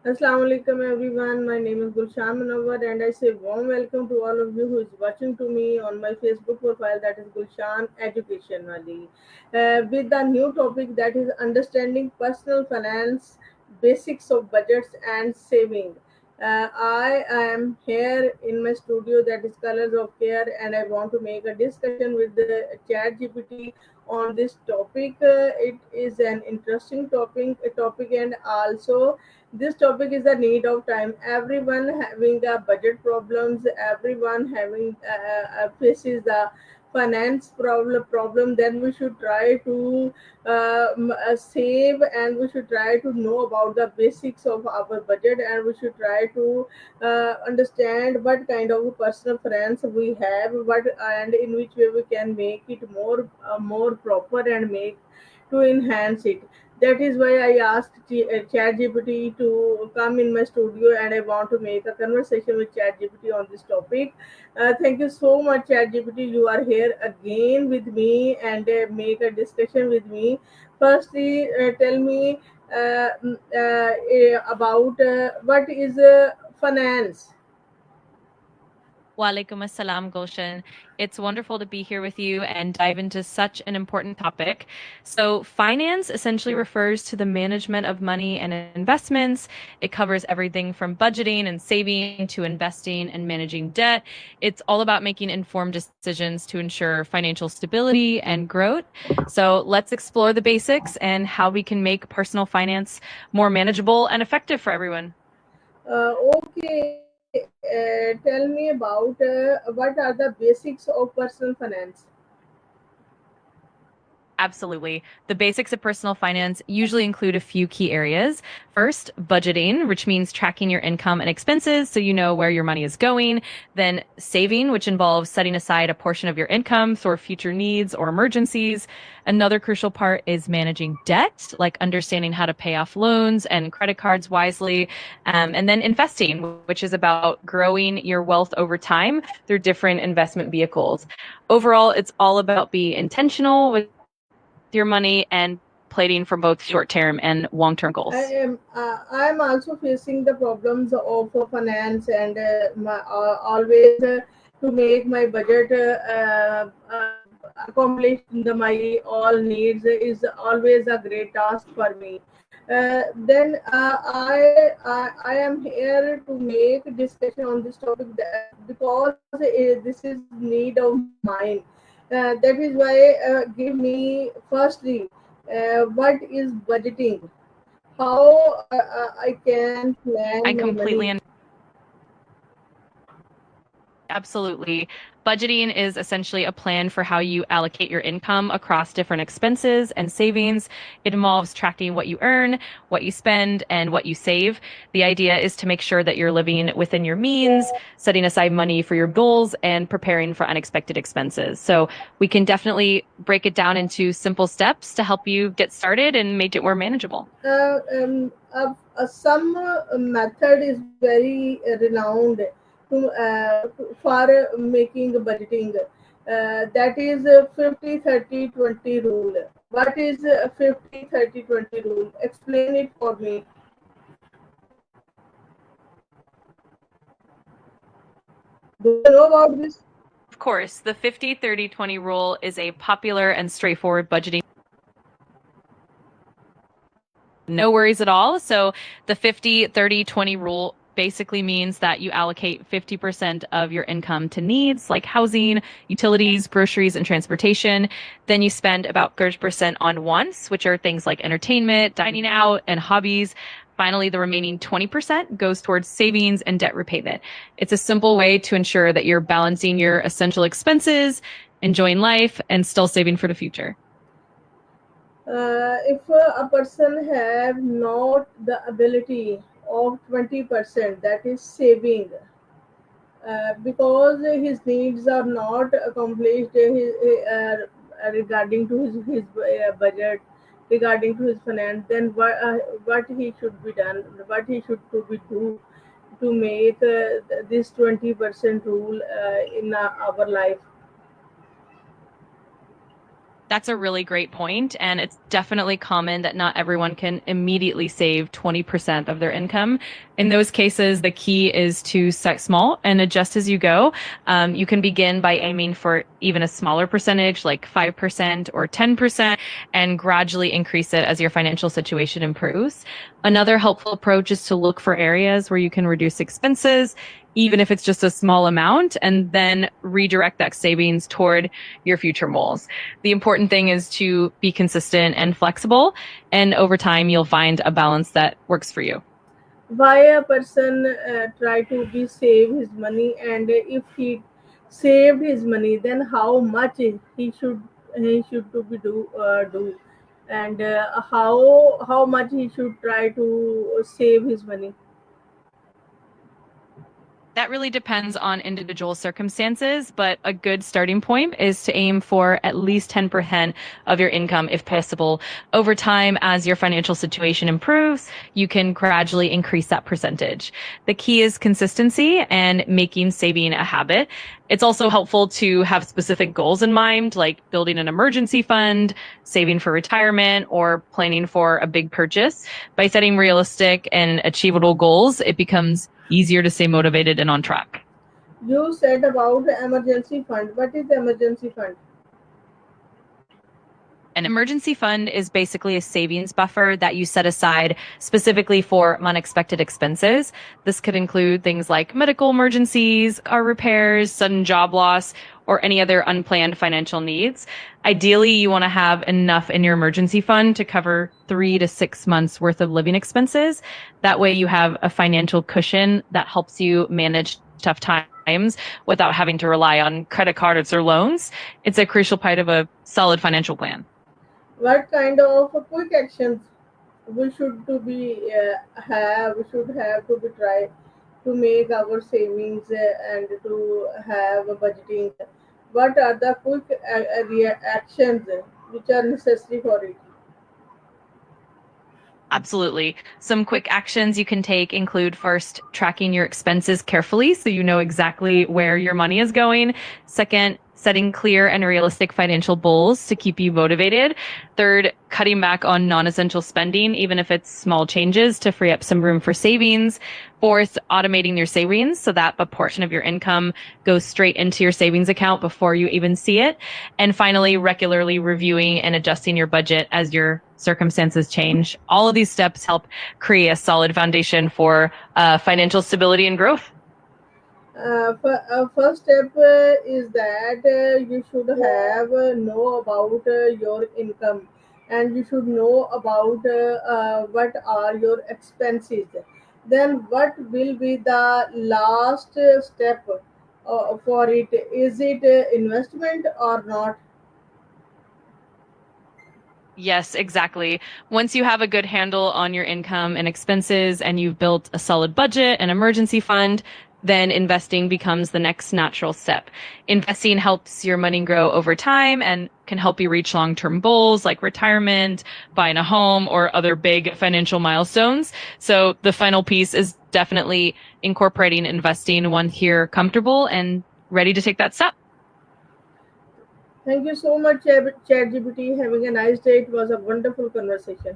Assalamu alaikum everyone. My name is Gulshan Manawar and I say warm welcome to all of you who is watching to me on my Facebook profile that is Gulshan Education Wali. With the new topic that is understanding personal finance, basics of budgets and saving. I am here in my studio that is Colors of Care and I want to make a discussion with the Chat GPT on this topic. It is an interesting topic and also this topic is the need of time. Everyone having the budget problems, everyone having faces the finance problem. Then we should try to save, and we should try to know about the basics of our budget, and we should try to understand what kind of personal finance we have, what and in which way we can make it more proper and make to enhance it. That is why I asked ChatGPT to come in my studio, and I want to make a conversation with ChatGPT on this topic. Thank you so much, ChatGPT. You are here again with me and make a discussion with me. Firstly, tell me about what is finance. Walaikum assalam, Gulshan. It's wonderful to be here with you and dive into such an important topic. So, finance essentially refers to the management of money and investments. It covers everything from budgeting and saving to investing and managing debt. It's all about making informed decisions to ensure financial stability and growth. So, let's explore the basics and how we can make personal finance more manageable and effective for everyone. Okay, tell me about what are the basics of personal finance. Absolutely. The basics of personal finance usually include a few key areas. First, budgeting, which means tracking your income and expenses so you know where your money is going. Then, saving, which involves setting aside a portion of your income for future needs or emergencies. Another crucial part is managing debt, like understanding how to pay off loans and credit cards wisely. And then, investing, which is about growing your wealth over time through different investment vehicles. Overall, it's all about being intentional with your money and planning for both short-term and long-term goals. I am also facing the problems of finance and always to make my budget accomplish my all needs is always a great task for me. Then I am here to make a discussion on this topic because this is need of mine. That is why give me firstly what is budgeting, how I can I plan my completely money. Absolutely. Budgeting is essentially a plan for how you allocate your income across different expenses and savings. It involves tracking what you earn, what you spend, and what you save. The idea is to make sure that you're living within your means, setting aside money for your goals, and preparing for unexpected expenses. So we can definitely break it down into simple steps to help you get started and make it more manageable. Some method is very renowned for making budgeting. That is 50-30-20 rule. What is 50-30-20 rule? Explain it for me. Do you know about this? Of course, the 50-30-20 rule is a popular and straightforward budgeting. No worries at all. So the 50-30-20 rule basically means that you allocate 50% of your income to needs like housing, utilities, groceries, and transportation. Then you spend about 30% on wants, which are things like entertainment, dining out, and hobbies. Finally, the remaining 20% goes towards savings and debt repayment. It's a simple way to ensure that you're balancing your essential expenses, enjoying life, and still saving for the future. If a person have not the ability of 20%, that is saving, because his needs are not accomplished regarding to his budget, regarding to his finance, then what he should be done, what he should to be do to make this 20% rule in our life. That's a really great point, and it's definitely common that not everyone can immediately save 20% of their income. In those cases, the key is to set small and adjust as you go. You can begin by aiming for even a smaller percentage, like 5% or 10%, and gradually increase it as your financial situation improves. Another helpful approach is to look for areas where you can reduce expenses, even if it's just a small amount, and then redirect that savings toward your future goals. The important thing is to be consistent and flexible, and over time you'll find a balance that works for you. Why a person try to be save his money, and if he saved his money, then how much he should to be do, and how much he should try to save his money. That really depends on individual circumstances, but a good starting point is to aim for at least 10% of your income if possible. Over time, as your financial situation improves, you can gradually increase that percentage. The key is consistency and making saving a habit. It's also helpful to have specific goals in mind, like building an emergency fund, saving for retirement, or planning for a big purchase. By setting realistic and achievable goals, it becomes easier to stay motivated and on track. You said about the emergency fund. What is the emergency fund? An emergency fund is basically a savings buffer that you set aside specifically for unexpected expenses. This could include things like medical emergencies, car repairs, sudden job loss, or any other unplanned financial needs. Ideally, you want to have enough in your emergency fund to cover 3 to 6 months worth of living expenses. That way you have a financial cushion that helps you manage tough times without having to rely on credit cards or loans. It's a crucial part of a solid financial plan. What kind of quick actions we should to be have we should have to be try to make our savings and to have a budgeting? What are the quick actions which are necessary for it? Absolutely. Some quick actions you can take include first, tracking your expenses carefully so you know exactly where your money is going. Second, setting clear and realistic financial goals to keep you motivated. Third, cutting back on non-essential spending, even if it's small changes to free up some room for savings. Fourth, automating your savings so that a portion of your income goes straight into your savings account before you even see it. And finally, regularly reviewing and adjusting your budget as your circumstances change. All of these steps help create a solid foundation for financial stability and growth. First step is that you should have know about your income, and you should know about what are your expenses. Then what will be the last step for it? Is it investment or not? Yes, exactly. Once you have a good handle on your income and expenses and you've built a solid budget and emergency fund, then investing becomes the next natural step. Investing helps your money grow over time and can help you reach long-term goals like retirement, buying a home, or other big financial milestones. So the final piece is definitely incorporating investing once you're comfortable and ready to take that step. Thank you so much, ChatGPT. Having a nice day. It was a wonderful conversation.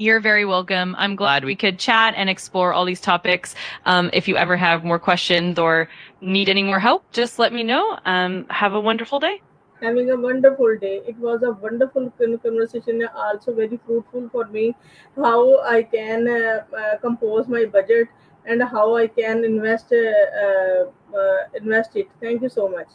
You're very welcome. I'm glad we could chat and explore all these topics. If you ever have more questions or need any more help, just let me know. Have a wonderful day. Having a wonderful day. It was a wonderful conversation, also very fruitful for me. How I can compose my budget and how I can invest it. Thank you so much.